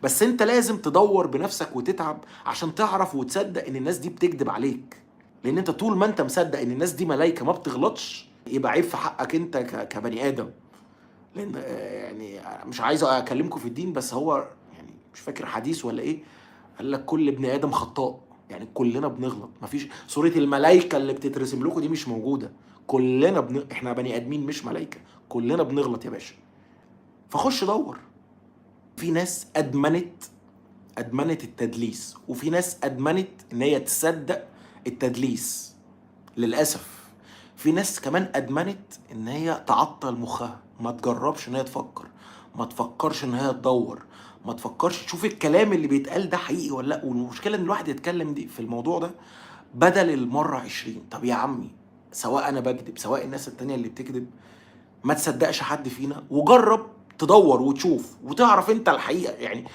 بس انت لازم تدور بنفسك وتتعب عشان تعرف وتصدق ان الناس دي بتكذب عليك. لان انت طول ما انت مصدق ان الناس دي ملايكه ما بتغلطش، يبقى عيب في حقك انت كبني ادم. لان يعني مش عايز اكلمكم في الدين، بس هو يعني مش فاكر حديث ولا ايه، قال لك كل ابن ادم خطاء. يعني كلنا بنغلط، مفيش سورة الملائكة اللي بتترسم لكم دي مش موجودة. كلنا احنا بني ادمين مش ملائكة، كلنا بنغلط يا باشا. فخش دور. في ناس ادمنت التدليس، وفي ناس ادمنت ان هي تصدق التدليس للاسف. في ناس كمان ادمنت ان هي تعطل مخها، ما تجربش ان هي تفكر، ما تفكرش ان هي تدور، ما تفكرش تشوف الكلام اللي بيتقال ده حقيقي ولا لا. والمشكله ان الواحد يتكلم دي في الموضوع ده بدل المره 20. طب يا عمي، سواء انا بكذب سواء الناس التانية اللي بتكذب، ما تصدقش حد فينا وجرب تدور وتشوف وتعرف انت الحقيقه. يعني